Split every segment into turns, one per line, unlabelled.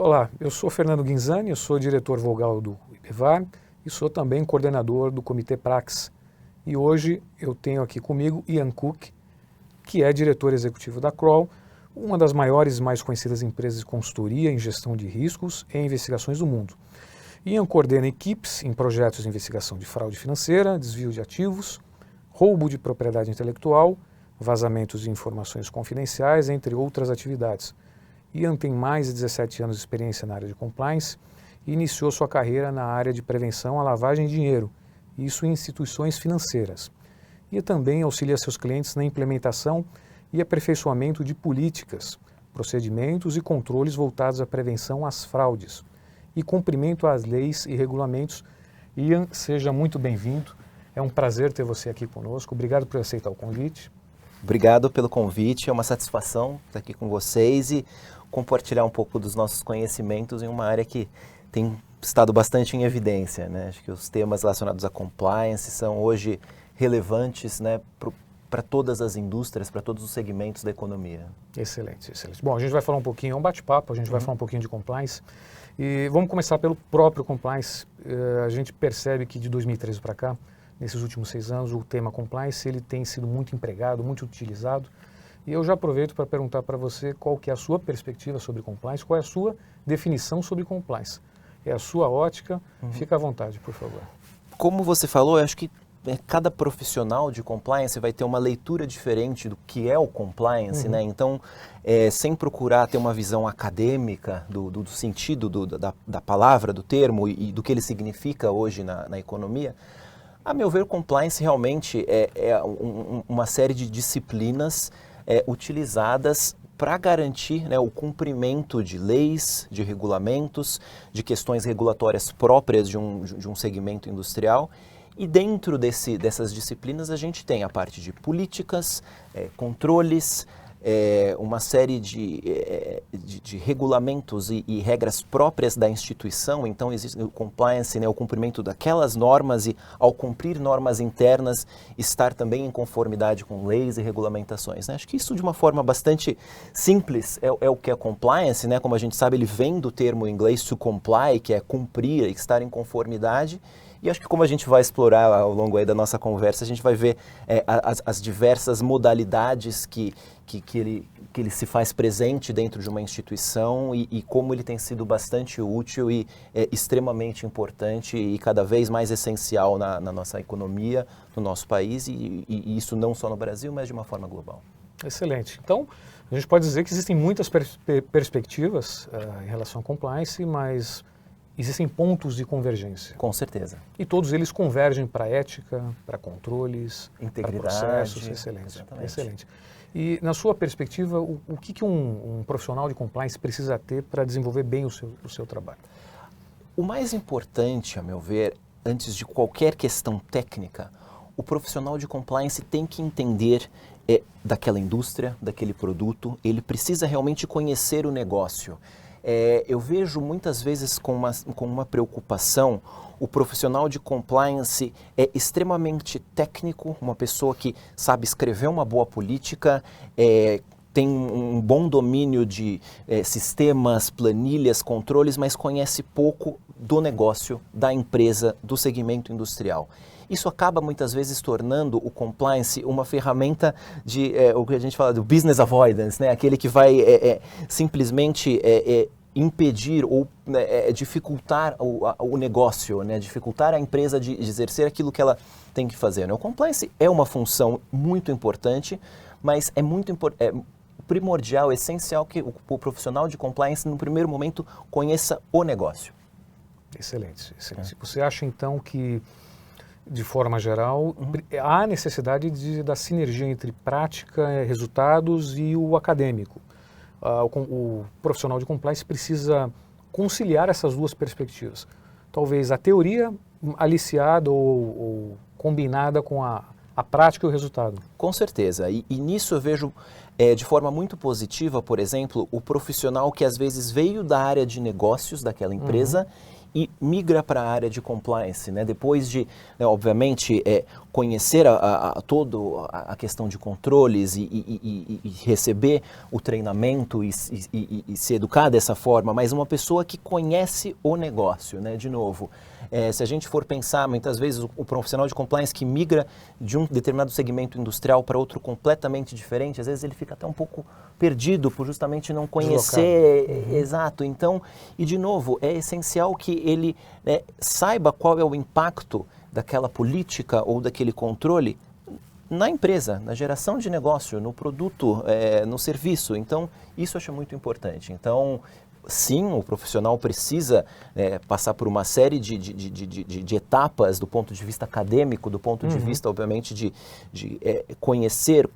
Olá, eu sou Fernando Guinzani, eu sou diretor vogal do IPVAR e sou também coordenador do Comitê Praxis. E hoje eu tenho aqui comigo Ian Cook, que é diretor executivo da Kroll, uma das maiores e mais conhecidas empresas de consultoria em gestão de riscos e investigações do mundo. Ian coordena equipes em projetos de investigação de fraude financeira, desvio de ativos, roubo de propriedade intelectual, vazamentos de informações confidenciais, entre outras atividades. Ian tem mais de 17 anos de experiência na área de compliance e iniciou sua carreira na área de prevenção à lavagem de dinheiro, isso em instituições financeiras. Ian também auxilia seus clientes na implementação e aperfeiçoamento de políticas, procedimentos e controles voltados à prevenção às fraudes e cumprimento às leis e regulamentos. Ian, seja muito bem-vindo. É um prazer ter você aqui conosco. Obrigado por aceitar o convite.
Obrigado pelo convite, é uma satisfação estar aqui com vocês e compartilhar um pouco dos nossos conhecimentos em uma área que tem estado bastante em evidência, né? Acho que os temas relacionados à compliance são hoje relevantes, né, para todas as indústrias, para todos os segmentos da economia.
Excelente, excelente. Bom, a gente vai falar um pouquinho, é um bate-papo, a gente vai falar um pouquinho de compliance. E vamos começar pelo próprio compliance. A gente percebe que de 2013 para cá, nesses últimos 6 anos, o tema compliance ele tem sido muito empregado, muito utilizado. E eu já aproveito para perguntar para você qual que é a sua perspectiva sobre compliance, qual é a sua definição sobre compliance. É a sua ótica, fica à vontade, por favor.
Como você falou, eu acho que cada profissional de compliance vai ter uma leitura diferente do que é o compliance, né? Então, sem procurar ter uma visão acadêmica do sentido da palavra, do termo e do que ele significa hoje na economia, a meu ver, o compliance realmente é uma série de disciplinas utilizadas para garantir, né, o cumprimento de leis, de regulamentos, de questões regulatórias próprias de um segmento industrial. E dentro dessas disciplinas a gente tem a parte de políticas, controles, uma série de regulamentos e regras próprias da instituição. Então existe o compliance, né, o cumprimento daquelas normas e, ao cumprir normas internas, estar também em conformidade com leis e regulamentações, né? Acho que isso, de uma forma bastante simples, é o que é compliance, né? Como a gente sabe, ele vem do termo em inglês to comply, que é cumprir, estar em conformidade. E acho que, como a gente vai explorar ao longo aí da nossa conversa, a gente vai ver as diversas modalidades que ele se faz presente dentro de uma instituição e como ele tem sido bastante útil e extremamente importante e cada vez mais essencial na nossa economia, no nosso país, e isso não só no Brasil, mas de uma forma global.
Excelente. Então, a gente pode dizer que existem muitas perspectivas em relação à compliance, mas existem pontos de convergência.
Com certeza.
E todos eles convergem para ética, para controles, para processos. Excelente.
Exatamente.
Excelente. E, na sua perspectiva, o que um profissional de compliance precisa ter para desenvolver bem o seu trabalho?
O mais importante, a meu ver, antes de qualquer questão técnica, o profissional de compliance tem que entender daquela indústria, daquele produto, ele precisa realmente conhecer o negócio. Eu vejo muitas vezes com uma preocupação o profissional de compliance é extremamente técnico, uma pessoa que sabe escrever uma boa política, tem um bom domínio de sistemas, planilhas, controles, mas conhece pouco do negócio, da empresa, do segmento industrial. Isso acaba muitas vezes tornando o compliance uma ferramenta de o que a gente fala do business avoidance, né? Aquele que vai simplesmente impedir ou dificultar o negócio, né? Dificultar a empresa de exercer aquilo que ela tem que fazer, né? O compliance é uma função muito importante, mas é primordial, essencial que o profissional de compliance, no primeiro momento, conheça o negócio.
Excelente, excelente. Você acha, então, que, de forma geral, há necessidade da sinergia entre prática, resultados e o acadêmico? O profissional de compliance precisa conciliar essas duas perspectivas. Talvez a teoria aliciada ou combinada com a prática e o resultado.
Com certeza. E nisso eu vejo de forma muito positiva, por exemplo, o profissional que às vezes veio da área de negócios daquela empresa e migra para a área de compliance, né? Depois de, obviamente, conhecer toda a questão de controles e receber o treinamento e se educar dessa forma, mas uma pessoa que conhece o negócio, né? De novo, se a gente for pensar, muitas vezes o profissional de compliance que migra de um determinado segmento industrial para outro completamente diferente, às vezes ele fica até um pouco perdido por justamente não conhecer. Exato. Então, e de novo, é essencial que ele saiba qual é o impacto daquela política ou daquele controle na empresa, na geração de negócio, no produto, no serviço. Então, isso eu acho muito importante. Então, sim, o profissional precisa passar por uma série de etapas do ponto de vista acadêmico, do ponto de vista, obviamente, de conhecer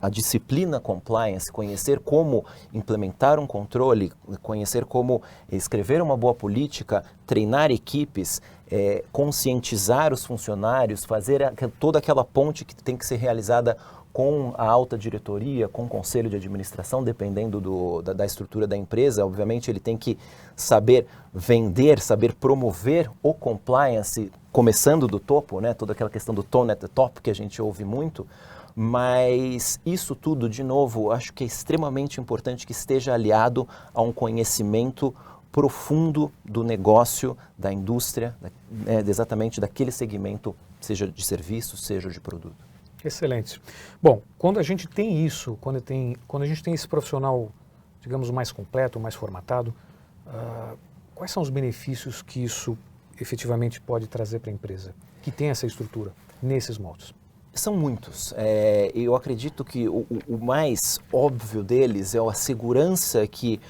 a disciplina compliance, conhecer como implementar um controle, conhecer como escrever uma boa política, treinar equipes, conscientizar os funcionários, fazer toda aquela ponte que tem que ser realizada com a alta diretoria, com o conselho de administração, dependendo da estrutura da empresa. Obviamente ele tem que saber vender, saber promover o compliance, começando do topo, né? Toda aquela questão do tone at the top que a gente ouve muito. Mas isso tudo, de novo, acho que é extremamente importante que esteja aliado a um conhecimento profundo do negócio, da indústria, exatamente daquele segmento, seja de serviço, seja de produto.
Excelente. Bom, quando a gente tem isso, quando a gente tem esse profissional, digamos, mais completo, mais formatado, quais são os benefícios que isso efetivamente pode trazer para a empresa, que tem essa estrutura, nesses moldes?
São muitos. Eu acredito que o mais óbvio deles é a segurança que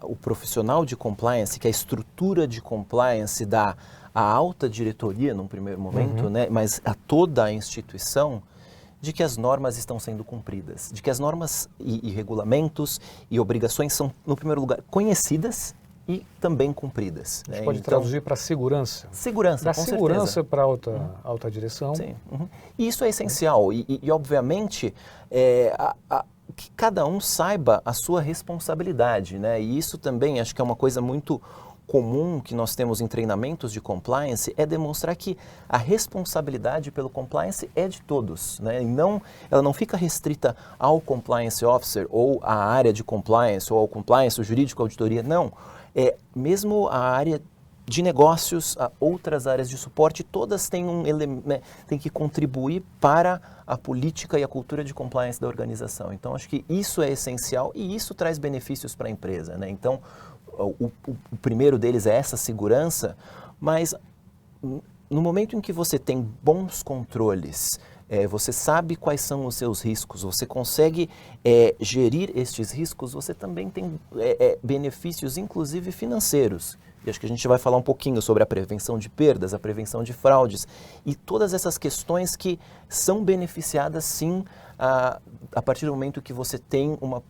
o profissional de compliance, que a estrutura de compliance dá à alta diretoria num primeiro momento, né, mas a toda a instituição, de que as normas estão sendo cumpridas, de que as normas e regulamentos e obrigações são, no primeiro lugar, conhecidas e também cumpridas.
A gente pode traduzir para segurança.
Segurança,
dá
com
segurança para a alta direção.
Sim. E isso é essencial. E obviamente, que cada um saiba a sua responsabilidade, né? E isso também acho que é uma coisa muito comum que nós temos em treinamentos de compliance, é demonstrar que a responsabilidade pelo compliance é de todos, né? E ela não fica restrita ao compliance officer ou à área de compliance ou ao compliance, o jurídico, a auditoria, não. Mesmo a área de negócios, a outras áreas de suporte, todas têm têm que contribuir para a política e a cultura de compliance da organização. Então, acho que isso é essencial e isso traz benefícios para a empresa, né? Então, o primeiro deles é essa segurança, mas no momento em que você tem bons controles, você sabe quais são os seus riscos, você consegue gerir estes riscos, você também tem benefícios, inclusive financeiros. E acho que a gente vai falar um pouquinho sobre a prevenção de perdas, a prevenção de fraudes e todas essas questões que são beneficiadas, sim, a partir do momento que você tem uma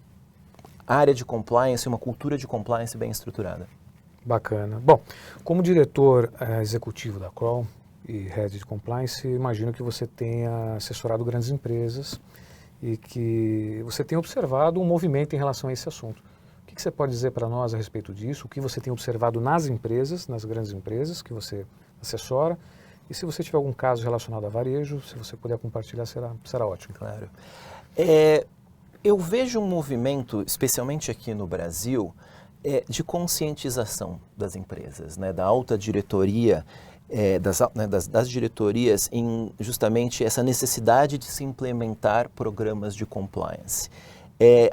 área de compliance, uma cultura de compliance bem estruturada.
Bacana. Bom, como diretor executivo da Kroll e Head de Compliance, imagino que você tenha assessorado grandes empresas e que você tenha observado um movimento em relação a esse assunto. O que você pode dizer para nós a respeito disso? O que você tem observado nas empresas, nas grandes empresas que você assessora? E se você tiver algum caso relacionado a varejo, se você puder compartilhar, será ótimo.
Claro. Eu vejo um movimento, especialmente aqui no Brasil, de conscientização das empresas, né, da alta diretoria, das diretorias em justamente essa necessidade de se implementar programas de compliance.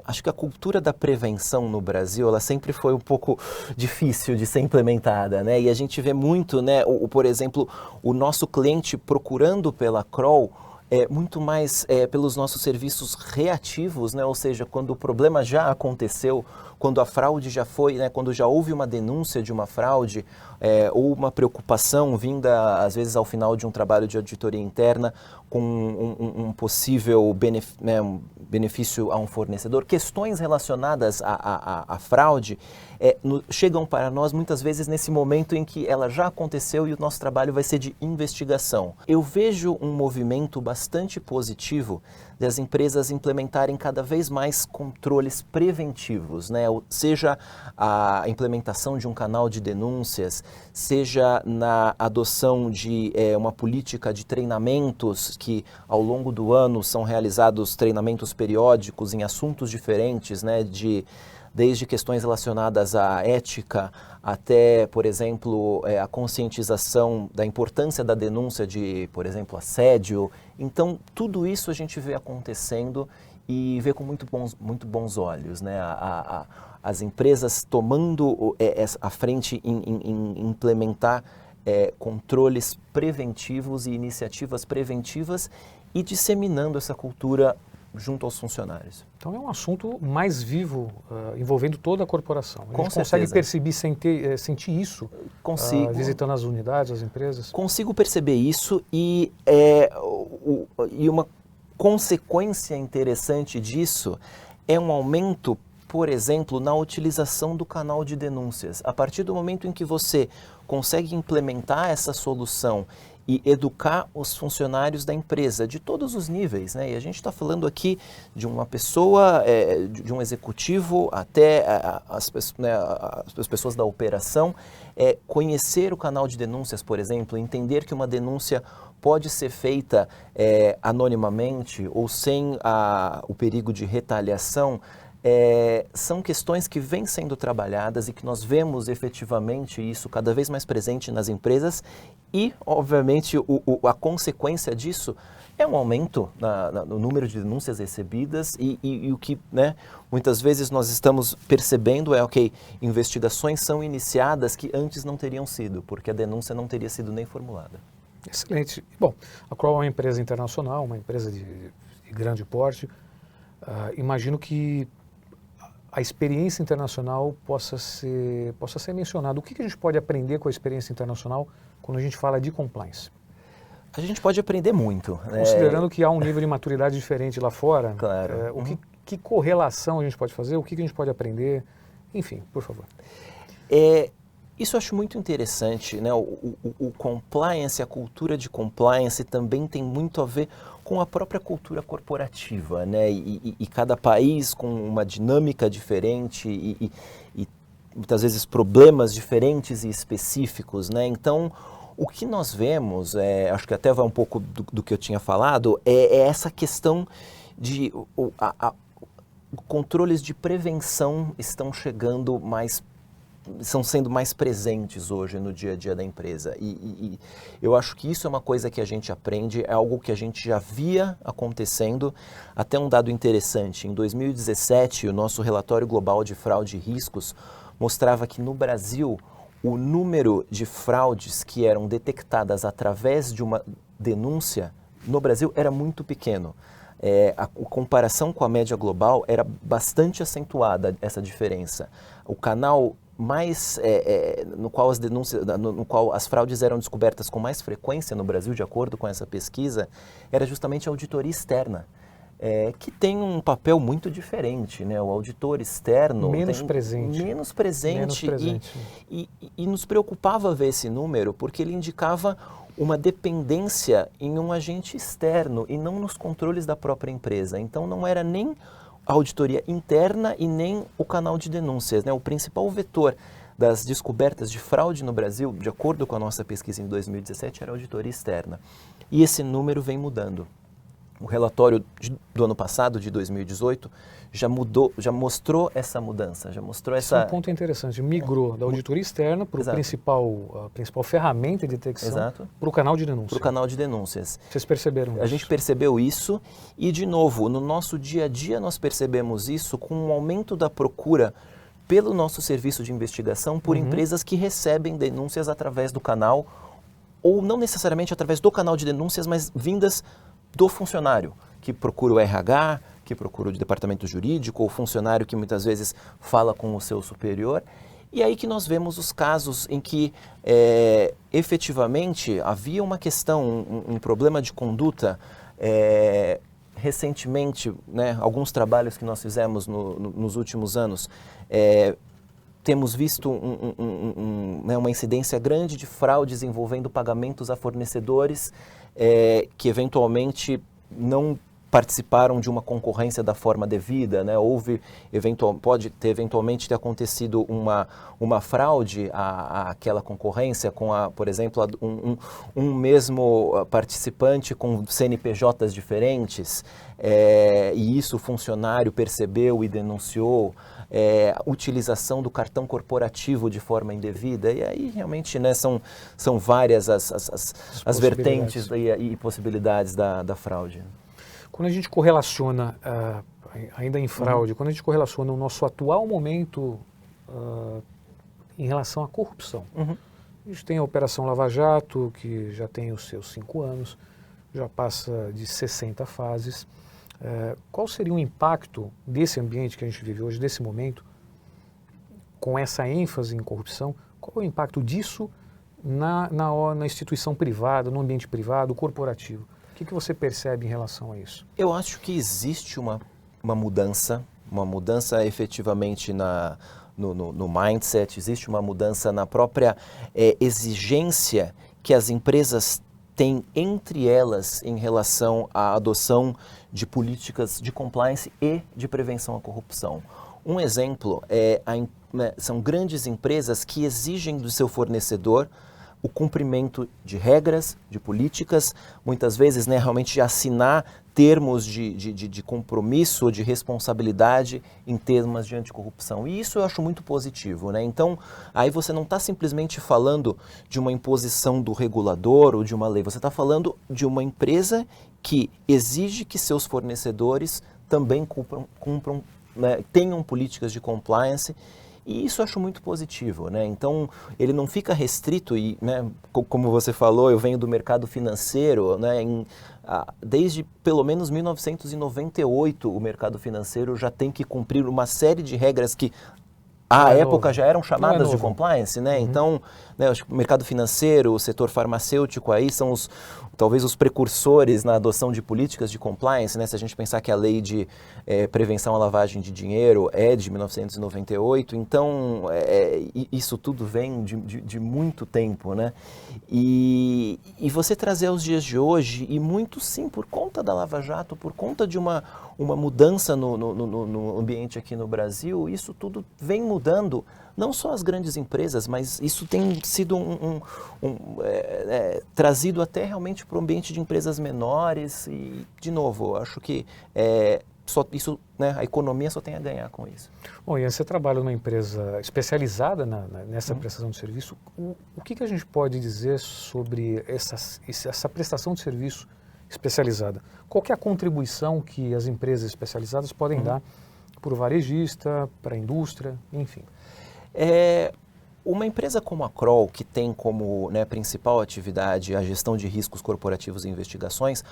Acho que a cultura da prevenção no Brasil, ela sempre foi um pouco difícil de ser implementada, né? E a gente vê muito, né, por exemplo, o nosso cliente procurando pela Kroll, muito mais pelos nossos serviços reativos, né? Ou seja, quando o problema já aconteceu, quando a fraude já foi, né? Quando já houve uma denúncia de uma fraude ou uma preocupação vinda, às vezes, ao final de um trabalho de auditoria interna com um possível benefício a um fornecedor, questões relacionadas à fraude chegam para nós muitas vezes nesse momento em que ela já aconteceu e o nosso trabalho vai ser de investigação. Eu vejo um movimento bastante positivo das empresas implementarem cada vez mais controles preventivos, né? Seja a implementação de um canal de denúncias, seja na adoção de uma política de treinamentos que ao longo do ano são realizados treinamentos periódicos em assuntos diferentes, né? Desde questões relacionadas à ética até, por exemplo, a conscientização da importância da denúncia de, por exemplo, assédio. Então, tudo isso a gente vê acontecendo e vê com muito bons olhos, né? As empresas tomando a frente em implementar controles preventivos e iniciativas preventivas e disseminando essa cultura junto aos funcionários.
Então é um assunto mais vivo, envolvendo toda a corporação. A
Com
gente
certeza.
consegue perceber, sentir isso visitando as unidades, as empresas?
Consigo perceber isso e uma consequência interessante disso é um aumento, por exemplo, na utilização do canal de denúncias. A partir do momento em que você consegue implementar essa solução e educar os funcionários da empresa de todos os níveis, né? E a gente está falando aqui de uma pessoa, de um executivo até as pessoas da operação, conhecer o canal de denúncias, por exemplo, entender que uma denúncia pode ser feita anonimamente ou sem o perigo de retaliação. São questões que vêm sendo trabalhadas e que nós vemos efetivamente isso cada vez mais presente nas empresas e, obviamente, a consequência disso é um aumento no número de denúncias recebidas e o que, né, muitas vezes nós estamos percebendo investigações são iniciadas que antes não teriam sido, porque a denúncia não teria sido nem formulada.
Excelente. Bom, a Kroll é uma empresa internacional, uma empresa de grande porte. Imagino que a experiência internacional possa ser mencionada. O que a gente pode aprender com a experiência internacional quando a gente fala de compliance?
A gente pode aprender muito.
Considerando que há um nível de maturidade diferente lá fora,
claro.
Que correlação a gente pode fazer, o que a gente pode aprender, enfim, por favor.
Isso eu acho muito interessante, né? O compliance, a cultura de compliance também tem muito a ver com a própria cultura corporativa, né? E cada país com uma dinâmica diferente e muitas vezes problemas diferentes e específicos, né? Então, o que nós vemos, acho que até vai um pouco do que eu tinha falado, é essa questão de controles de prevenção estão sendo mais presentes hoje no dia a dia da empresa. E eu acho que isso é uma coisa que a gente aprende, é algo que a gente já via acontecendo. Até um dado interessante, em 2017, o nosso relatório global de fraude e riscos mostrava que no Brasil, o número de fraudes que eram detectadas através de uma denúncia no Brasil era muito pequeno. A comparação com a média global era bastante acentuada, essa diferença. O canal no qual as fraudes eram descobertas com mais frequência no Brasil, de acordo com essa pesquisa, era justamente a auditoria externa, que tem um papel muito diferente, né? O auditor externo
menos presente
e nos preocupava ver esse número porque ele indicava uma dependência em um agente externo e não nos controles da própria empresa. Então não era nem a auditoria interna e nem o canal de denúncias, né? O principal vetor das descobertas de fraude no Brasil, de acordo com a nossa pesquisa em 2017, era a auditoria externa. E esse número vem mudando. O relatório do ano passado, de 2018, já mostrou essa mudança, já mostrou essa...
Esse é um ponto interessante, migrou da auditoria externa para a principal ferramenta de detecção para o canal de denúncia.
Para o canal de denúncias.
Vocês perceberam isso?
A gente percebeu isso e, de novo, no nosso dia a dia nós percebemos isso com um aumento da procura pelo nosso serviço de investigação por empresas que recebem denúncias através do canal, ou não necessariamente através do canal de denúncias, mas vindas do funcionário, que procura o RH, que procura o departamento jurídico, ou funcionário que muitas vezes fala com o seu superior. E aí que nós vemos os casos em que efetivamente havia uma questão, um problema de conduta. Recentemente, né, alguns trabalhos que nós fizemos nos últimos anos, temos visto uma incidência grande de fraudes envolvendo pagamentos a fornecedores que eventualmente não participaram de uma concorrência da forma devida, né? Pode ter eventualmente ter acontecido uma fraude àquela concorrência com, por exemplo, um mesmo participante com CNPJs diferentes, e isso o funcionário percebeu e denunciou. Utilização do cartão corporativo de forma indevida, e aí realmente, né, são várias as vertentes e possibilidades da fraude.
Quando a gente correlaciona, ainda em fraude, quando a gente correlaciona o nosso atual momento em relação à corrupção, a gente tem a Operação Lava Jato, que já tem os seus 5 anos, já passa de 60 fases. Qual seria o impacto desse ambiente que a gente vive hoje, desse momento, com essa ênfase em corrupção? Qual é o impacto disso na instituição privada, no ambiente privado, corporativo? O que você percebe em relação a isso?
Eu acho que existe uma mudança efetivamente no mindset, existe uma mudança na própria exigência que as empresas têm entre elas em relação à adoção de políticas de compliance e de prevenção à corrupção. Um exemplo são grandes empresas que exigem do seu fornecedor o cumprimento de regras, de políticas, muitas vezes, né, realmente assinar termos de compromisso, de responsabilidade em termos de anticorrupção. E isso eu acho muito positivo, né? Então, aí você não está simplesmente falando de uma imposição do regulador ou de uma lei, você está falando de uma empresa que exige que seus fornecedores também cumpram, né, tenham políticas de compliance. E isso eu acho muito positivo, né? Então, ele não fica restrito e, né, como você falou, eu venho do mercado financeiro, né? Desde pelo menos 1998, o mercado financeiro já tem que cumprir uma série de regras que à época já eram chamadas de compliance, né? Então, né, acho que o mercado financeiro, o setor farmacêutico aí são talvez os precursores na adoção de políticas de compliance, né? Se a gente pensar que a lei de prevenção à lavagem de dinheiro é de 1998, então isso tudo vem de muito tempo, né? E você trazer aos dias de hoje, e muito sim por conta da Lava Jato, por conta de uma mudança no ambiente aqui no Brasil, isso tudo vem mudando, não só as grandes empresas, mas isso tem sido trazido até realmente para o ambiente de empresas menores e, de novo, eu acho que isso, né, a economia só tem a ganhar com isso.
Bom, e você trabalha numa empresa especializada nessa prestação de serviço. O que a gente pode dizer sobre essa prestação de serviço especializada? Qual que é a contribuição que as empresas especializadas podem dar para o varejista, para a indústria, enfim?
Uma empresa como a Kroll, que tem como, né, principal atividade a gestão de riscos corporativos e investigações,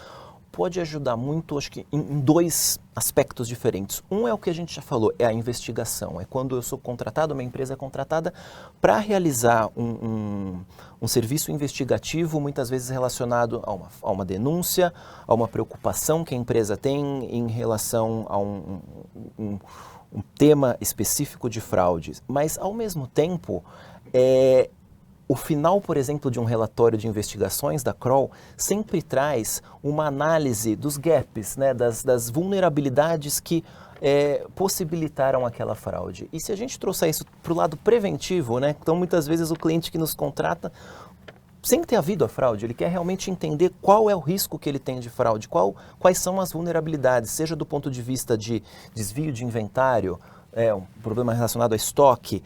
pode ajudar muito, acho que, em 2 aspectos diferentes. Um é o que a gente já falou, é a investigação. É quando eu sou contratado, uma empresa é contratada para realizar um serviço investigativo, muitas vezes relacionado a uma denúncia, a uma preocupação que a empresa tem em relação a um tema específico de fraudes. Mas, ao mesmo tempo, o final, por exemplo, de um relatório de investigações da Kroll sempre traz uma análise dos gaps, né, das vulnerabilidades que possibilitaram aquela fraude. E se a gente trouxer isso para o lado preventivo, né, então muitas vezes o cliente que nos contrata, sem ter havido a fraude, ele quer realmente entender qual é o risco que ele tem de fraude, quais são as vulnerabilidades, seja do ponto de vista de desvio de inventário, um problema relacionado a estoque,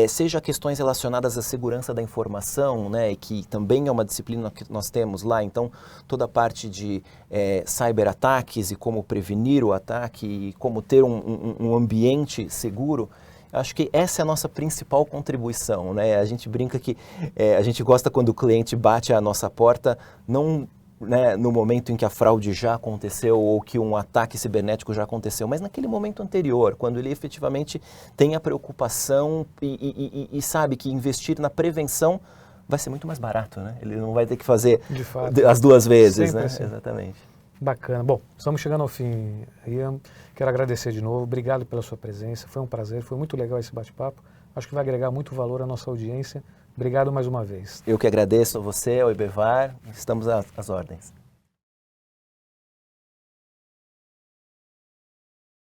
seja questões relacionadas à segurança da informação, né, que também é uma disciplina que nós temos lá, então toda a parte de cyberataques e como prevenir o ataque e como ter um ambiente seguro. Acho que essa é a nossa principal contribuição, né? A gente brinca que a gente gosta quando o cliente bate à nossa porta, não, né, no momento em que a fraude já aconteceu ou que um ataque cibernético já aconteceu, mas naquele momento anterior, quando ele efetivamente tem a preocupação e sabe que investir na prevenção vai ser muito mais barato, né? Ele não vai ter que fazer as 2 vezes, né?
Assim.
Exatamente.
Bacana. Bom, estamos chegando ao fim, Ian. Quero agradecer de novo. Obrigado pela sua presença. Foi um prazer, foi muito legal esse bate-papo. Acho que vai agregar muito valor à nossa audiência. Obrigado mais uma vez.
Eu que agradeço a você, ao IBEVAR. Estamos às ordens.